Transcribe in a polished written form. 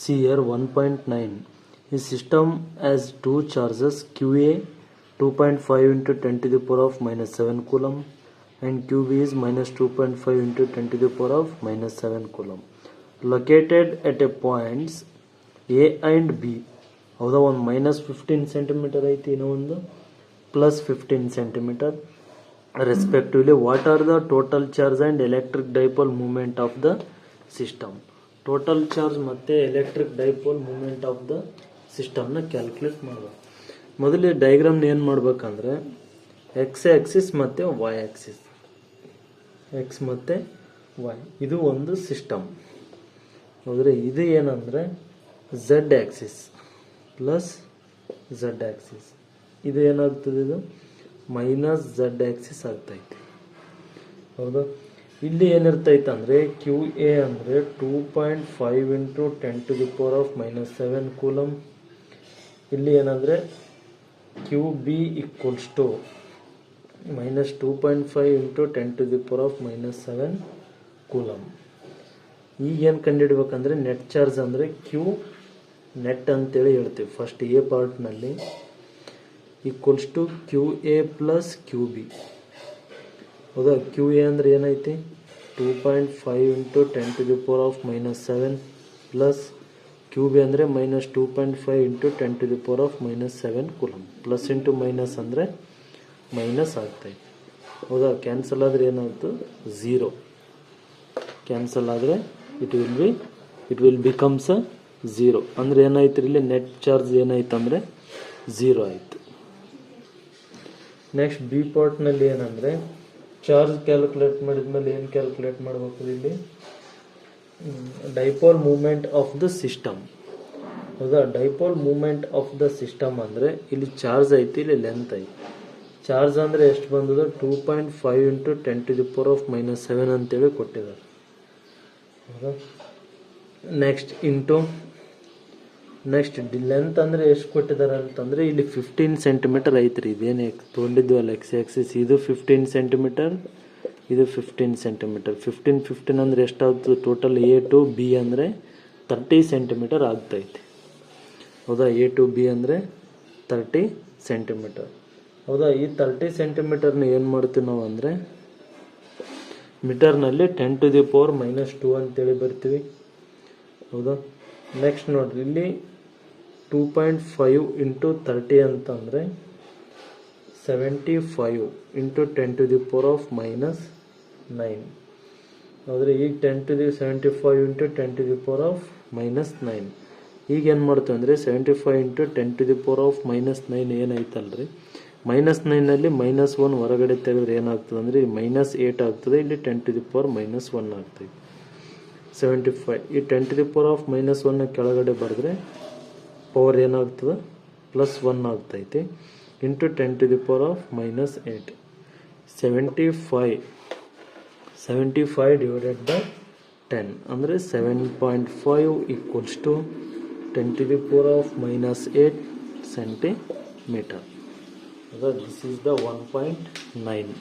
See here 1.9. A system has two charges QA 2.5 into 10 to the power of minus 7 coulomb and QB is minus 2.5 into 10 to the power of minus 7 coulomb. Located at a points A and B. ಹೌದಾ, ಒಂದು minus 15 centimetre ಐತಿ, ಇನ್ನೂ ಒಂದು plus 15 centimetre respectively. What are the total charge and electric dipole moment of the system? Total charge ಮತ್ತು electric dipole moment of the ಸಿಸ್ಟಮ್ನ calculate ಮಾಡಬೇಕು. ಮೊದಲು ಡಯಾಗ್ರಾಮ್ನ ಏನು ಮಾಡ್ಬೇಕಂದ್ರೆ ಎಕ್ಸ್ ಆ್ಯಕ್ಸಿಸ್ ಮತ್ತು ವೈ ಆ್ಯಕ್ಸಿಸ್, ಎಕ್ಸ್ ಮತ್ತು ವೈ, ಇದು ಒಂದು ಸಿಸ್ಟಮ್. ಹೌದ್ರೆ, ಇದು ಏನಂದರೆ Z axis plus Z axis. ಇದು ಏನಾಗ್ತದೆ, ಇದು ಮೈನಸ್ ಝೆಡ್ ಆ್ಯಕ್ಸಿಸ್ ಆಗ್ತೈತಿ. ಹೌದಾ, ಇಲ್ಲಿ ಏನಿರ್ತೈತೆ ಅಂದರೆ ಕ್ಯೂ ಎ ಅಂದರೆ 2.5 into 10 to the power of minus 7 coulomb. ಇಲ್ಲಿ ಏನಂದರೆ Q B equals to minus 2.5 into 10 to the power of minus 7 coulomb. ಈಗ ಏನು ಕಂಡುಹಿಡ್ಬೇಕಂದ್ರೆ ನೆಟ್ ಚಾರ್ಜ್ ಅಂದರೆ ಕ್ಯೂ ನೆಟ್ ಅಂತೇಳಿ ಹೇಳ್ತೀವಿ ಫಸ್ಟ್ ಎ ಪಾರ್ಟ್ನಲ್ಲಿ, equals to Q A plus Q B. ಹೌದಾ, ಕ್ಯೂ ಎ ಅಂದರೆ ಏನೈತಿ 2.5 into 10 to the power of minus 7 plus Q B ಅಂದರೆ minus 2.5 into 10 to the power of minus 7 coulomb. Plus into minus ಅಂದರೆ minus ಆಗ್ತೈತಿ. ಹೌದಾ, cancel ಆದರೆ ಏನಾಯ್ತು, zero. Cancel ಆದರೆ it will becomes a zero. ಅಂದರೆ ಏನಾಯ್ತು, ಇಲ್ಲಿ ನೆಟ್ ಚಾರ್ಜ್ ಏನಾಯ್ತು ಅಂದರೆ ಝೀರೋ ಆಯಿತು. ನೆಕ್ಸ್ಟ್ ಬಿ ಪಾರ್ಟ್ನಲ್ಲಿ ಏನಂದರೆ ಚಾರ್ಜ್ ಕ್ಯಾಲ್ಕುಲೇಟ್ ಮಾಡಿದ್ಮೇಲೆ ಏನು ಕ್ಯಾಲ್ಕುಲೇಟ್ ಮಾಡಬೇಕು, ಇಲ್ಲಿ dipole moment of the system. ಹೌದಾ, dipole moment of the system ಅಂದರೆ ಇಲ್ಲಿ ಚಾರ್ಜ್ ಐತಿ, ಇಲ್ಲಿ ಲೆಂತ್ ಐತಿ. ಚಾರ್ಜ್ ಅಂದರೆ ಎಷ್ಟು ಬಂದದ 2.5 into 10 to the power of minus 7 ಅಂತೇಳಿ ಕೊಟ್ಟಿದ್ದಾರೆ. ಹೌದಾ, ನೆಕ್ಸ್ಟ್ ಲೆಂತ್ ಅಂದರೆ ಎಷ್ಟು ಕೊಟ್ಟಿದ್ದಾರೆ ಅಂತಂದರೆ ಇಲ್ಲಿ 15 ಸೆಂಟಿಮೀಟರ್ ಐತ್ರಿ. ಇದೇನೇ ತೊಗೊಂಡಿದ್ವಲ್ಲ ಎಕ್ಸ್ ಆ್ಯಕ್ಸಿಸ್, ಇದು 15 ಸೆಂಟಿಮೀಟರ್, ಇದು 15 ಸೆಂಟಿಮೀಟರ್. 15 ಅಂದರೆ ಎಷ್ಟಾಗ್ತದೆ ಟೋಟಲ್ ಎ ಟು ಬಿ ಅಂದರೆ 30 ಸೆಂಟಿಮೀಟರ್ ಆಗ್ತೈತಿ. ಹೌದಾ, ಎ ಟು ಬಿ ಅಂದರೆ 30 ಸೆಂಟಿಮೀಟರ್. ಹೌದಾ, ಈ 30 ಸೆಂಟಿಮೀಟರ್ನ ಏನು ಮಾಡ್ತೀವಿ ನಾವು ಅಂದರೆ ಮೀಟರ್ನಲ್ಲಿ 10 ಟು ದಿ ಪವರ್ ಮೈನಸ್ 2 ಅಂತೇಳಿ ಬರ್ತೀವಿ. ಹೌದಾ, ನೆಕ್ಸ್ಟ್ ನೋಡ್ರಿ, ಇಲ್ಲಿ 2.5 ಇಂಟು 30 ಅಂತಂದರೆ 75 into 10 to the power of minus 9. ಹೌದ್ರಿ, ಈಗ 75 into 10 to the power of minus 9. ಈಗ ಏನು ಮಾಡ್ತೀವಿ ಅಂದರೆ 75 into 10 to the power of minus 9 ಏನೈತಲ್ರಿ, ಮೈನಸ್ 9ನಲ್ಲಿ ಮೈನಸ್ 1 ಹೊರಗಡೆ ತೆಗೆದ್ರೆ ಏನಾಗ್ತದೆ ಅಂದರೆ ಮೈನಸ್ 8 ಆಗ್ತದೆ. ಇಲ್ಲಿ 10 ಟು ದಿ ಪವರ್ ಮೈನಸ್ 1 ಆಗ್ತದೆ. 75 ಈ 10 to the power of minus 1 ಕೆಳಗಡೆ ಬರೆದ್ರೆ ಪವರ್ ಏನಾಗ್ತದೆ, ಪ್ಲಸ್ 1 ಆಗ್ತೈತಿ, into 10 to the power of minus 8. 75 divided by 10 ಅಂದರೆ 7.5 equals to 10 to the power of minus 8 centimetre. This is the 1.9.